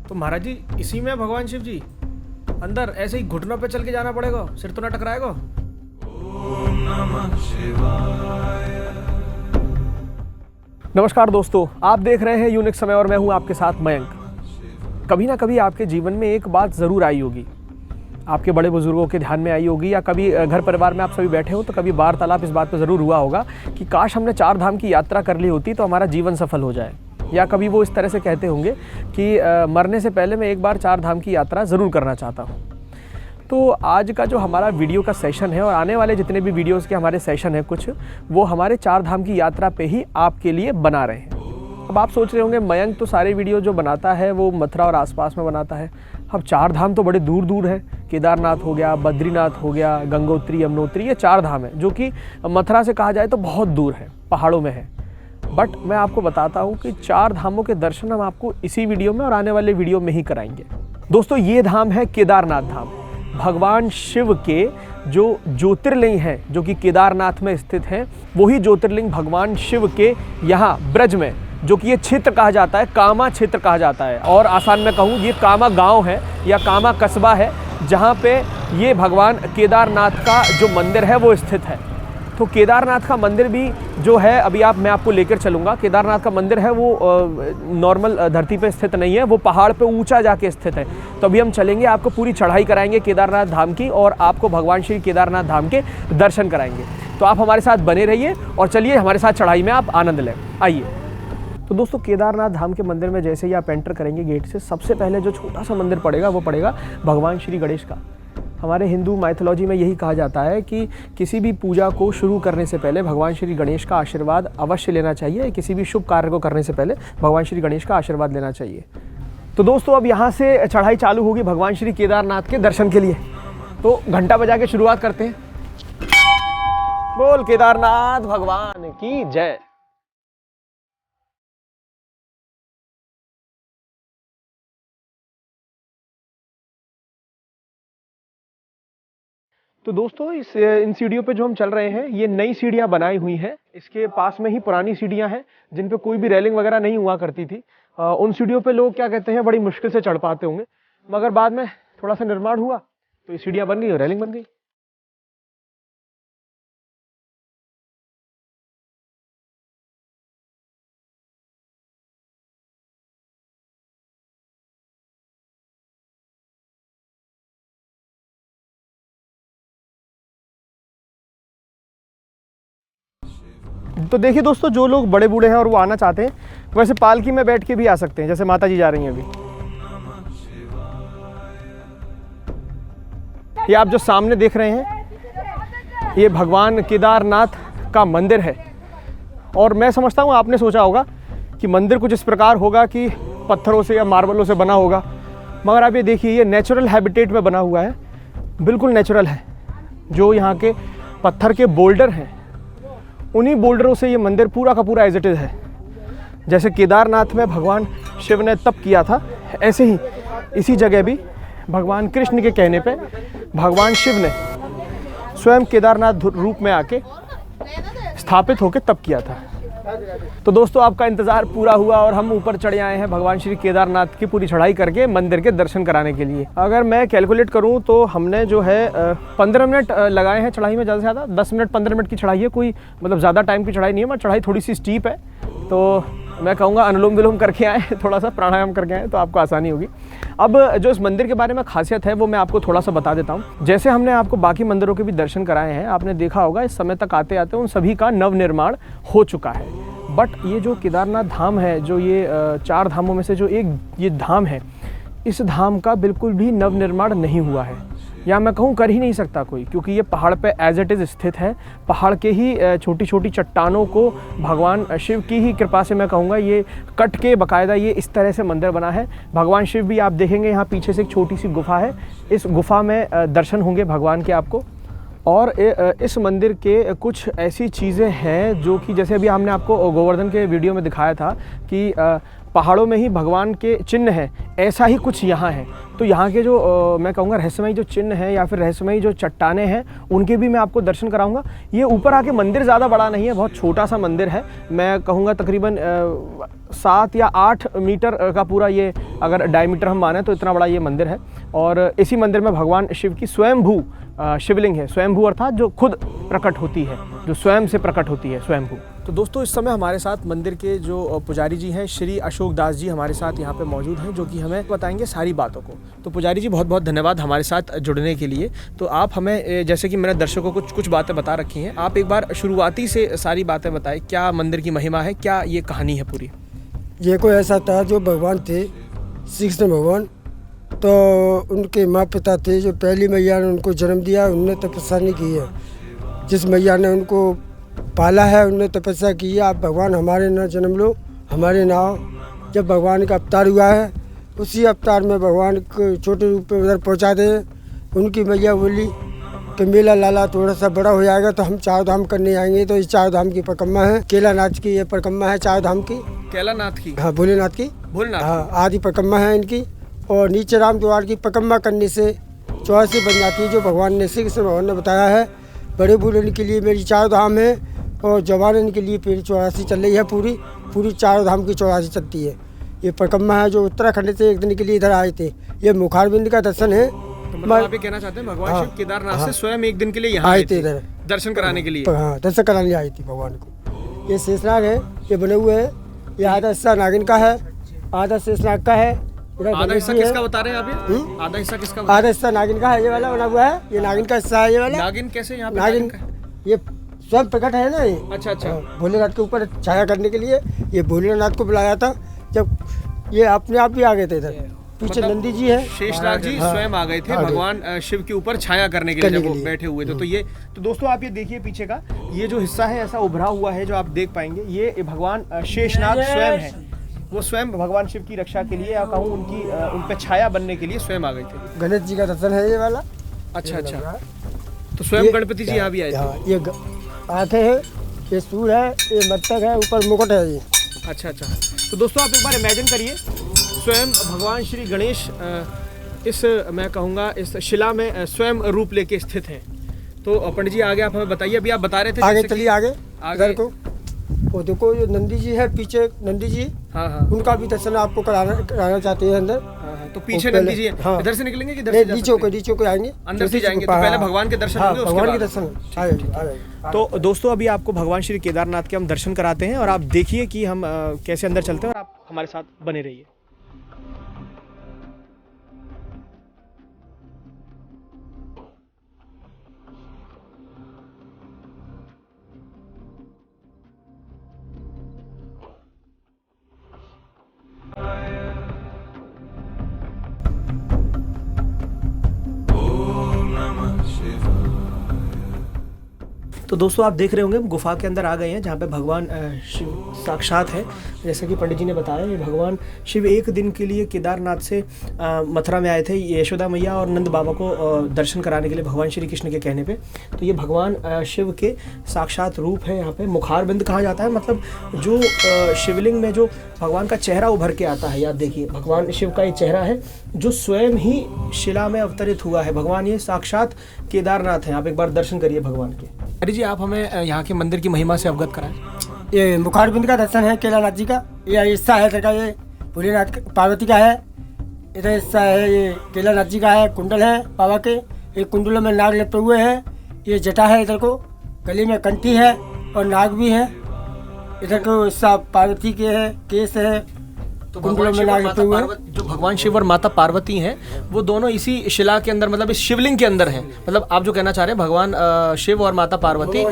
तो महाराज जी इसी में है भगवान शिव जी। अंदर ऐसे ही घुटनों पे चल के जाना पड़ेगा, सिर तो ना टकराएगा। ओम नमः शिवाय। नमस्कार दोस्तों, आप देख रहे हैं यूनिक समय और मैं हूं आपके साथ मयंक। कभी ना कभी आपके जीवन में एक बात ज़रूर आई होगी, आपके बड़े बुजुर्गों के ध्यान में आई होगी, या कभी घर परिवार में आप सभी बैठे हो तो कभी वार्तालाप इस बात पर ज़रूर हुआ होगा कि काश हमने 4 धाम की यात्रा कर ली होती तो हमारा जीवन सफल हो जाए। या कभी वो इस तरह से कहते होंगे कि मरने से पहले मैं एक बार 4 धाम की यात्रा ज़रूर करना चाहता हूँ। तो आज का जो हमारा वीडियो का सेशन है और आने वाले जितने भी वीडियोज़ के हमारे सेशन हैं कुछ, वो हमारे 4 धाम की यात्रा पे ही आपके लिए बना रहे हैं। अब आप सोच रहे होंगे मयंक तो सारे वीडियो जो बनाता है वो मथुरा और आसपास में बनाता है। अब 4 धाम तो बड़े दूर दूर है, केदारनाथ हो गया, बद्रीनाथ हो गया, गंगोत्री, यमुनोत्री, ये 4 धाम है जो कि मथुरा से कहा जाए तो बहुत दूर है, पहाड़ों में है। बट मैं आपको बताता हूँ कि 4 धामों के दर्शन हम आपको इसी वीडियो में और आने वाले वीडियो में ही कराएंगे। दोस्तों ये धाम है केदारनाथ धाम। भगवान शिव के जो ज्योतिर्लिंग हैं जो कि केदारनाथ में स्थित हैं, वही ज्योतिर्लिंग भगवान शिव के यहाँ ब्रज में, जो कि ये क्षेत्र कहा जाता है, कामा क्षेत्र कहा जाता है, और आसान में कहूँ ये कामा गांव है या कामा कस्बा है, जहाँ पे ये भगवान केदारनाथ का जो मंदिर है वो स्थित है। तो केदारनाथ का मंदिर भी जो है अभी मैं आपको लेकर चलूँगा। केदारनाथ का मंदिर है वो नॉर्मल धरती पे स्थित नहीं है, वो पहाड़ पे ऊंचा जाके स्थित है। तो अभी हम चलेंगे, आपको पूरी चढ़ाई कराएंगे केदारनाथ धाम की और आपको भगवान श्री केदारनाथ धाम के दर्शन कराएंगे। तो आप हमारे साथ बने रहिए और चलिए हमारे साथ चढ़ाई में आप आनंद लें। आइए। तो दोस्तों केदारनाथ धाम के मंदिर में जैसे ही आप एंटर करेंगे गेट से, सबसे पहले जो छोटा सा मंदिर पड़ेगा वो पड़ेगा भगवान श्री गणेश का। हमारे हिंदू माइथोलॉजी में यही कहा जाता है कि किसी भी पूजा को शुरू करने से पहले भगवान श्री गणेश का आशीर्वाद अवश्य लेना चाहिए। किसी भी शुभ कार्य को करने से पहले भगवान श्री गणेश का आशीर्वाद लेना चाहिए। तो दोस्तों अब यहाँ से चढ़ाई चालू होगी भगवान श्री केदारनाथ के दर्शन के लिए। तो घंटा बजा के शुरुआत करते हैं। बोल केदारनाथ भगवान की जय। तो दोस्तों इन सीढ़ियों पे जो हम चल रहे हैं, ये नई सीढ़ियां बनाई हुई हैं। इसके पास में ही पुरानी सीढ़ियां हैं जिन पे कोई भी रेलिंग वगैरह नहीं हुआ करती थी। उन सीढ़ियों पे लोग क्या कहते हैं बड़ी मुश्किल से चढ़ पाते होंगे, मगर बाद में थोड़ा सा निर्माण हुआ तो ये सीढ़ियां बन गई और रेलिंग बन गई। तो देखिए दोस्तों, जो लोग बड़े बूढ़े हैं और वो आना चाहते हैं, वैसे पालकी में बैठ के भी आ सकते हैं, जैसे माता जी जा रही हैं अभी। ये आप जो सामने देख रहे हैं, ये भगवान केदारनाथ का मंदिर है। और मैं समझता हूँ आपने सोचा होगा कि मंदिर कुछ इस प्रकार होगा कि पत्थरों से या मार्बलों से बना होगा, मगर आप ये देखिए ये नेचुरल हैबिटेट में बना हुआ है, बिल्कुल नेचुरल है। जो यहाँ के पत्थर के बोल्डर हैं, उन्हीं बोल्डरों से ये मंदिर पूरा का पूरा एज इट इज़ है। जैसे केदारनाथ में भगवान शिव ने तप किया था, ऐसे ही इसी जगह भी भगवान कृष्ण के कहने पे भगवान शिव ने स्वयं केदारनाथ रूप में आके स्थापित होकर तप किया था। तो दोस्तों आपका इंतज़ार पूरा हुआ और हम ऊपर चढ़े आए हैं भगवान श्री केदारनाथ की पूरी चढ़ाई करके मंदिर के दर्शन कराने के लिए। अगर मैं कैलकुलेट करूं तो हमने जो है 15 मिनट लगाए हैं चढ़ाई में, ज़्यादा से ज़्यादा 10 मिनट 15 मिनट की चढ़ाई है, कोई मतलब ज़्यादा टाइम की चढ़ाई नहीं है। मगर चढ़ाई थोड़ी सी स्टीप है, तो मैं कहूँगा अनुलोम विलोम करके आए, थोड़ा सा प्राणायाम करके आए तो आपको आसानी होगी। अब जो इस मंदिर के बारे में खासियत है वो मैं आपको थोड़ा सा बता देता हूँ। जैसे हमने आपको बाकी मंदिरों के भी दर्शन कराए हैं, आपने देखा होगा इस समय तक आते आते उन सभी का नवनिर्माण हो चुका है। बट ये जो केदारनाथ धाम है, जो ये 4 धामों में से जो एक ये धाम है, इस धाम का बिल्कुल भी नवनिर्माण नहीं हुआ है, या मैं कहूँ कर ही नहीं सकता कोई, क्योंकि ये पहाड़ पे एज इट इज़ स्थित है। पहाड़ के ही छोटी छोटी चट्टानों को भगवान शिव की ही कृपा से मैं कहूँगा ये कट के बाकायदा ये इस तरह से मंदिर बना है। भगवान शिव भी आप देखेंगे यहाँ पीछे से एक छोटी सी गुफा है, इस गुफा में दर्शन होंगे भगवान के आपको। और इस मंदिर के कुछ ऐसी चीज़ें हैं जो कि जैसे अभी हमने आपको गोवर्धन के वीडियो में दिखाया था कि पहाड़ों में ही भगवान के चिन्ह हैं, ऐसा ही कुछ यहाँ है। तो यहाँ के जो मैं कहूँगा रहस्यमयी जो चिन्ह हैं या फिर रहस्यमयी जो चट्टानें हैं, उनके भी मैं आपको दर्शन कराऊंगा। ये ऊपर आके मंदिर ज़्यादा बड़ा नहीं है, बहुत छोटा सा मंदिर है। मैं कहूँगा तकरीबन 7 या 8 मीटर का पूरा ये अगर डायमीटर हम माने तो इतना बड़ा ये मंदिर है। और इसी मंदिर में भगवान शिव की स्वयंभू शिवलिंग है। स्वयंभू अर्थात जो खुद प्रकट होती है, जो स्वयं से प्रकट होती है, स्वयंभू। तो दोस्तों इस समय हमारे साथ मंदिर के जो पुजारी जी हैं, श्री अशोक दास जी हमारे साथ यहाँ पे मौजूद हैं, जो कि हमें बताएंगे सारी बातों को। तो पुजारी जी बहुत बहुत धन्यवाद हमारे साथ जुड़ने के लिए। तो आप हमें, जैसे कि मैंने दर्शकों को कुछ बातें बता रखी हैं, आप एक बार शुरुआती से सारी बातें बताएं। क्या मंदिर की महिमा है, क्या ये कहानी है पूरी? ये कोई ऐसा था जो भगवान थे, श्री कृष्ण भगवान, तो उनके माँ पिता थे जो पहली मैया ने उनको जन्म दिया, उनने तपस्या नहीं की है। जिस मैया ने उनको पाला है उनने तपस्या की है, आप भगवान हमारे ना जन्म लो, हमारे ना आओ। जब भगवान का अवतार हुआ है, उसी अवतार में भगवान को छोटे रूप में उधर पहुँचा दे। उनकी मैया बोली कि मेला लाला थोड़ा सा बड़ा हो जाएगा तो हम 4 धाम करने आएंगे। तो इस 4 धाम की परिक्रमा है, केलानाथ की ये परिक्रमा है 4 धाम की। कैलानाथ की? हाँ, भोलेनाथ की। भोलेनाथ? हाँ, आदि परिक्रमा है इनकी। और नीचे राम द्वार की परिक्रमा करने से 84 बन जाती है, जो भगवान ने, श्री कृष्ण भगवान ने बताया है। बड़े बूढ़े के लिए मेरी 4 धाम है और जवान के लिए फिर 84 चल रही है। पूरी 4 धाम की 84 चलती है। ये परिक्रमा है जो उत्तराखंड से एक दिन के लिए इधर आए थे। ये मुखारबिंद का दर्शन है। तो मतलब आप ये कहना चाहते हैं भगवान शिव केदारनाथ से स्वयं एक दिन के लिए यहाँ आए थे इधर दर्शन कराने के लिए? हाँ, दर्शन कराने आई थी भगवान को। ये शेषनाग है, ये बने हुए हैं। ये आधा हिस्सा नागिन का है, आधा शेषनाग का है। आधा हिस्सा किसका बता रहे हैं आप ये? आधा हिस्सा किसका? आधा हिस्सा नागिन का है, ये वाला बना हुआ है। ये नागिन का हिस्सा है, ये वाला। नागिन कैसे यहाँ पे? नागिन ये स्वयं प्रकट है ना ये। अच्छा अच्छा। भोलेनाथ के ऊपर छाया करने के लिए ये भोलेनाथ को बुलाया था। जब ये अपने आप भी आ गए थे इधर। पीछे मतलब नंदी जी है, शेषनाग जी स्वयं आ गए थे भगवान शिव के ऊपर छाया करने के लिए जब वो बैठे हुए थे। तो ये, तो दोस्तों आप ये देखिए पीछे का ये जो हिस्सा है ऐसा उभरा हुआ है जो आप देख पाएंगे, ये भगवान शेषनाग स्वयं है। वो स्वयं भगवान शिव की रक्षा के लिए या कहूँ उनकी उन पे छाया बनने के लिए स्वयं आ गए थे। गणेश जी का दर्शन है ये वाला। अच्छा अच्छा। तो स्वयं गणपति जी यहाँ भी आए थे? ये आंखें है, ये सूर है, ये मस्तक है, ऊपर मुकुट है ये। अच्छा अच्छा। तो दोस्तों आप एक बार इमेजिन करिए, स्वयं भगवान श्री गणेश इस, मैं कहूँगा इस शिला में स्वयं रूप लेके स्थित हैं। तो पंडित जी आगे आप हमें बताइए, अभी आप बता रहे थे आगे चलिए, आगे इधर को। वो देखो जो नंदी जी है पीछे, नंदी जी, हाँ हाँ, उनका भी दर्शन आपको कराना चाहते हैं अंदर। हाँ हाँ। तो पीछे नंदी जी है, इधर से निकलेंगे कि इधर से जा नीचे सकते को आएंगे, अंदर से जाएंगे? तो पहले भगवान के दर्शन होंगे, उसके भगवान के बाद दर्शन। तो दोस्तों अभी आपको भगवान श्री केदारनाथ के हम दर्शन कराते हैं और आप देखिए कि हम कैसे अंदर चलते हैं और आप हमारे साथ बने रहिए। तो दोस्तों आप देख रहे होंगे हम गुफा के अंदर आ गए हैं जहाँ पे भगवान शिव साक्षात है। जैसा कि पंडित जी ने बताया, ये भगवान शिव एक दिन के लिए केदारनाथ से मथुरा में आए थे यशोदा मैया और नंद बाबा को दर्शन कराने के लिए भगवान श्री कृष्ण के कहने पे। तो ये भगवान शिव के साक्षात रूप है। यहाँ पे मुखारबिंद कहा जाता है, मतलब जो शिवलिंग में जो भगवान का चेहरा उभर के आता है। याद देखिए भगवान शिव का ये चेहरा है जो स्वयं ही शिला में अवतरित हुआ है। भगवान ये साक्षात केदारनाथ हैं। आप एक बार दर्शन करिए भगवान के। अरे जी आप हमें यहाँ के मंदिर की महिमा से अवगत कराएं। ये मुखारबिंद का दर्शन है केलानाथ जी का। ये हिस्सा है इधर का, ये भोलेनाथ पार्वती का है। इधर हिस्सा है ये केलानाथ जी का है। कुंडल है बाबा के, ये कुंडलों में नाग लपटे हुए हैं। ये जटा है इधर को, गले में कंठी है और नाग भी है। इधर को हिस्सा पार्वती के है, केस है। तो भगवान शिव और माता पार्वती, जो भगवान शिव और माता पार्वती हैं, वो दोनों इसी शिला के अंदर, मतलब इस शिवलिंग के अंदर हैं। मतलब आप जो कहना चाह रहे हैं भगवान शिव और माता पार्वती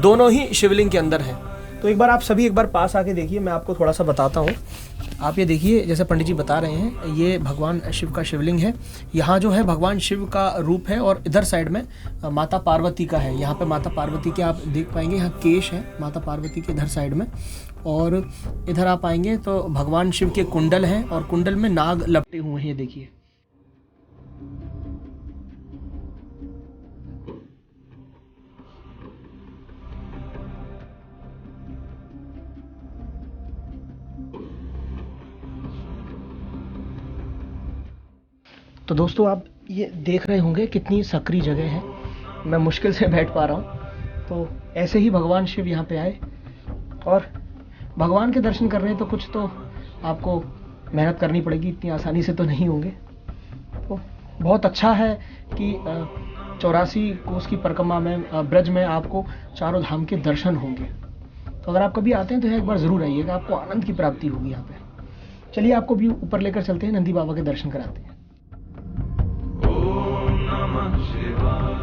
दोनों ही शिवलिंग के अंदर हैं। तो एक बार आप सभी एक बार पास आके देखिए, मैं आपको थोड़ा सा बताता हूँ। आप ये देखिए, जैसे पंडित जी बता रहे हैं, ये भगवान शिव का शिवलिंग है। यहाँ जो है भगवान शिव का रूप है और इधर साइड में माता पार्वती का है। यहाँ पे माता पार्वती के आप देख पाएंगे, यहाँ केश है माता पार्वती के इधर साइड में। और इधर आप आएंगे तो भगवान शिव के कुंडल हैं और कुंडल में नाग लपटे हुए हैं, ये देखिए। तो दोस्तों आप ये देख रहे होंगे कितनी सक्रिय जगह है, मैं मुश्किल से बैठ पा रहा हूँ। तो ऐसे ही भगवान शिव यहाँ पे आए और भगवान के दर्शन कर रहे हैं, तो कुछ तो आपको मेहनत करनी पड़ेगी, इतनी आसानी से तो नहीं होंगे। तो बहुत अच्छा है कि 84 कोस की परिक्रमा में ब्रज में आपको चारों धाम के दर्शन होंगे। तो अगर आप कभी आते हैं तो एक बार ज़रूर आइएगा, आपको आनंद की प्राप्ति होगी यहाँ पे। चलिए आपको भी ऊपर लेकर चलते हैं, नंदी बाबा के दर्शन कराते हैं। ओम नमः शिवाय।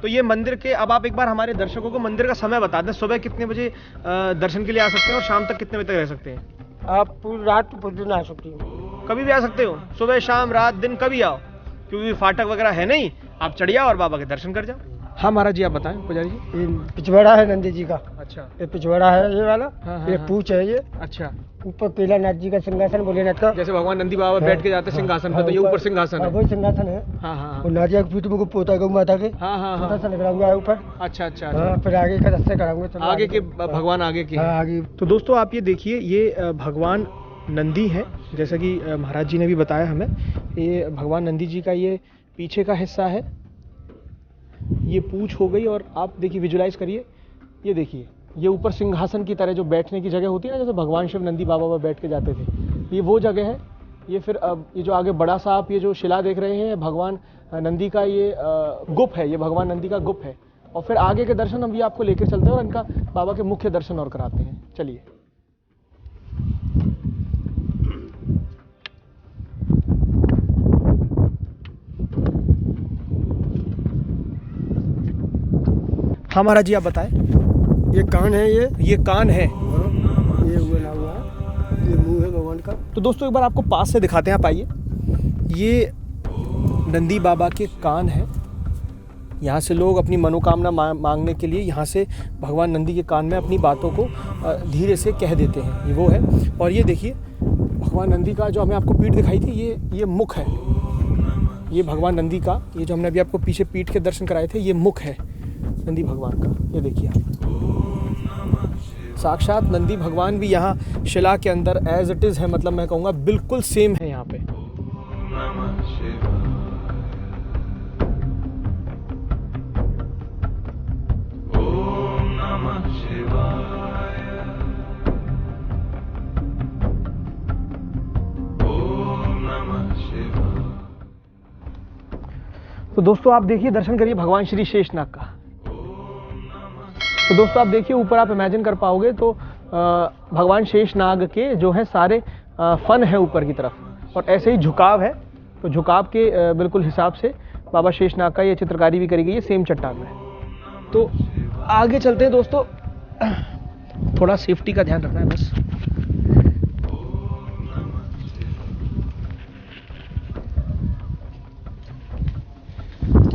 तो ये मंदिर के, अब आप एक बार हमारे दर्शकों को मंदिर का समय बता दें, सुबह कितने बजे दर्शन के लिए आ सकते हैं और शाम तक कितने बजे तक रह सकते हैं? आप पूरी रात पूरे दिन आ सकती हो, कभी भी आ सकते हो, सुबह शाम रात दिन कभी आओ, क्योंकि फाटक वगैरह है नहीं, आप चढ़िए और बाबा के दर्शन कर जाओ। हाँ महाराज जी, आप बताएं पुजारी जी। ये पिछवाड़ा है नंदी जी का। अच्छा। ये पिछवाड़ा है ये वाला। हाँ, हाँ, ये हाँ। पूछ है ये। अच्छा। ऊपर पीलानाथ जी का सिंहासन, भोलेनाथ का। जैसे भगवान नंदी बाबा बैठ के जाते हैं सिंहासन पे, तो ये ऊपर सिंहासन है। वही सिंहासन है। हाँ हाँ और नाजिया की पीठ में को पोता गौ माता के। हाँ हाँ छोटा हाँ। सा लग रहा है ऊपर। अच्छा अच्छा। हाँ, फिर आगे का रास्ते कराऊंगे। चलो आगे के भगवान आगे के। हाँ, आगे। तो दोस्तों आप ये देखिए, ये भगवान नंदी है, जैसा कि महाराज जी ने भी बताया हमें। ये भगवान नंदी जी का ये पीछे का हिस्सा है, ये पूंछ हो गई। और आप देखिए, विजुलाइज करिए, ये देखिए, ये ऊपर सिंहासन की तरह जो बैठने की जगह होती है ना, जैसे भगवान शिव नंदी बाबा पर बैठ के जाते थे, ये वो जगह है। ये फिर अब ये जो आगे बड़ा सा आप ये जो शिला देख रहे हैं, भगवान नंदी का ये गुप है, ये भगवान नंदी का गुप है। और फिर आगे के दर्शन हम भी आपको लेकर चलते हैं और इनका बाबा के मुख्य दर्शन और कराते हैं। चलिए। हाँ महाराज जी, आप बताएं। ये कान है, ये कान है, ये हुआ हुआ है, ये मुंह है भगवान का। तो दोस्तों एक बार आपको पास से दिखाते हैं, आप आइए। ये नंदी बाबा के कान है, यहाँ से लोग अपनी मनोकामना मांगने के लिए यहाँ से भगवान नंदी के कान में अपनी बातों को धीरे से कह देते हैं, ये वो है। और ये देखिए, भगवान नंदी का जो हमें आपको पीठ दिखाई थी, ये मुख है। ये भगवान नंदी का, ये जो हमने अभी आपको पीछे पीठ के दर्शन कराए थे, ये मुख है नंदी भगवान का। ये देखिए आप, साक्षात नंदी भगवान भी यहाँ शिला के अंदर एज इट इज़ है, मतलब मैं कहूँगा बिल्कुल सेम है यहाँ पे। नमः शिवाय। ओम नमः शिवाय। ओम नमः शिवाय। तो दोस्तों आप देखिए, दर्शन करिए भगवान श्री शेषनाग का। तो दोस्तों आप देखिए, ऊपर आप इमेजिन कर पाओगे तो भगवान शेषनाग के जो है सारे फन है ऊपर की तरफ, और ऐसे ही झुकाव है। तो झुकाव के बिल्कुल हिसाब से बाबा शेषनाग का ये चित्रकारी भी करी गई है, सेम चट्टान में। तो आगे चलते हैं दोस्तों, थोड़ा सेफ्टी का ध्यान रखना है बस।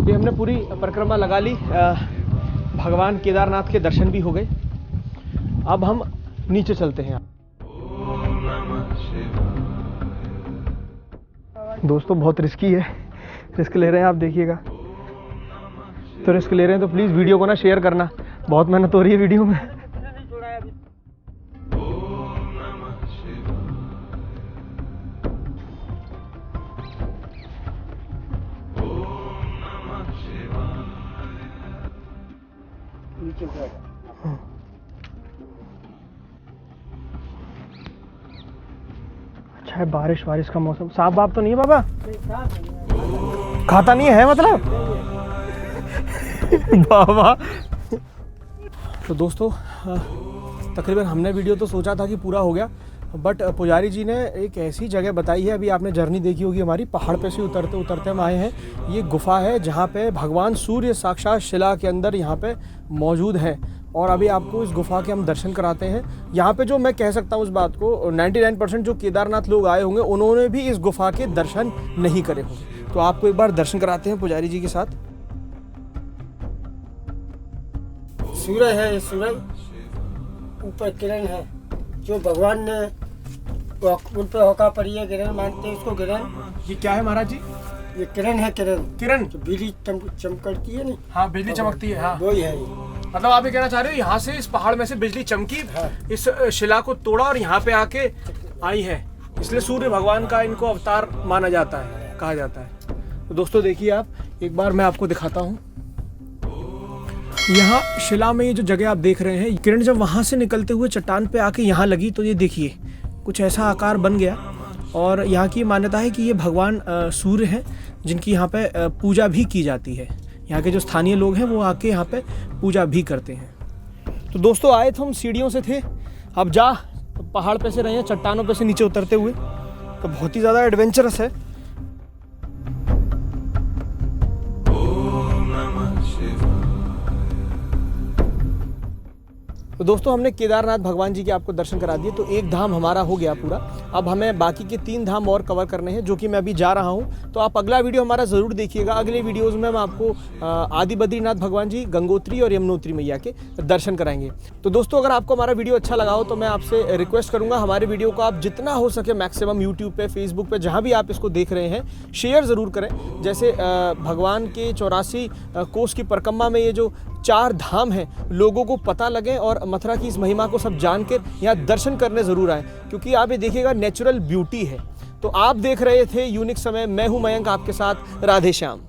ये हमने पूरी परिक्रमा लगा ली, भगवान केदारनाथ के दर्शन भी हो गए। अब हम नीचे चलते हैं। दोस्तों बहुत रिस्की है, रिस्क ले रहे हैं आप, देखिएगा। तो रिस्क ले रहे हैं तो प्लीज़ वीडियो को ना शेयर करना, बहुत मेहनत हो रही है वीडियो में। अच्छा है, बारिश का मौसम। सांप बाप तो नहीं है बाबा? खाता नहीं है मतलब? बाबा। तो दोस्तों तकरीबन हमने वीडियो तो सोचा था कि पूरा हो गया, बट पुजारी जी ने एक ऐसी जगह बताई है, अभी आपने जर्नी देखी होगी हमारी, पहाड़ पे से उतरते उतरते हम आए हैं। ये गुफा है जहाँ पे भगवान सूर्य साक्षात शिला के अंदर यहाँ पे मौजूद है, और अभी आपको इस गुफा के हम दर्शन कराते हैं। यहाँ पे जो मैं कह सकता हूँ उस बात को, 99% जो केदारनाथ लोग आए होंगे उन्होंने भी इस गुफा के दर्शन नहीं करे होंगे। तो आपको एक बार दर्शन कराते हैं पुजारी जी के साथ। सूरज है, ये सूरज ऊपर किरण है, जो भगवान ने उन पे होका पड़ी है, किरण मानते हैं उसको। किरण, ये क्या है महाराज जी? ये किरण है, किरण। किरण? तो बिजली चमकती है ना। हाँ, बिजली चमकती है। हाँ, वही है ये। मतलब आप ये कहना चाह रहे हो यहाँ से इस पहाड़ में से बिजली चमकी, हाँ। इस शिला को तोड़ा और यहाँ पे आके आई है, इसलिए सूर्य भगवान का इनको अवतार माना जाता है, कहा जाता है। तो दोस्तों देखिए, आप एक बार मैं आपको दिखाता हूँ। यहाँ शिला में ये जो जगह आप देख रहे हैं, किरण जब वहाँ से निकलते हुए चट्टान पे आके यहाँ लगी तो ये देखिए कुछ ऐसा आकार बन गया। और यहाँ की मान्यता है कि ये भगवान सूर्य हैं, जिनकी यहाँ पे पूजा भी की जाती है। यहाँ के जो स्थानीय लोग हैं वो आके यहाँ पे पूजा भी करते हैं। तो दोस्तों आए तो हम सीढ़ियों से थे, अब तो पहाड़ पे से रहे हैं, चट्टानों पे से नीचे उतरते हुए, तो बहुत ही ज़्यादा एडवेंचरस है। Om Namah Shivaya. तो दोस्तों हमने केदारनाथ भगवान जी के आपको दर्शन करा दिए, तो एक धाम हमारा हो गया पूरा। अब हमें बाकी के 3 धाम और कवर करने हैं, जो कि मैं अभी जा रहा हूं। तो आप अगला वीडियो हमारा ज़रूर देखिएगा। अगले वीडियोज़ में हम आपको आदि बद्रीनाथ भगवान जी, गंगोत्री और यमुनोत्री मैया के दर्शन कराएंगे। तो दोस्तों अगर आपको हमारा वीडियो अच्छा लगा हो तो मैं आपसे रिक्वेस्ट करूँगा, हमारे वीडियो को आप जितना हो सके मैक्सिमम यूट्यूब पर, फेसबुक पर, जहाँ भी आप इसको देख रहे हैं, शेयर ज़रूर करें। जैसे भगवान के 84 कोस की परिक्रमा में ये जो 4 धाम हैं, लोगों को पता लगे और मथुरा की इस महिमा को सब जान कर यहाँ दर्शन करने ज़रूर आएँ, क्योंकि आप ये देखिएगा नेचुरल ब्यूटी है। तो आप देख रहे थे यूनिक समय, मैं हूँ मयंक आपके साथ। राधे श्याम।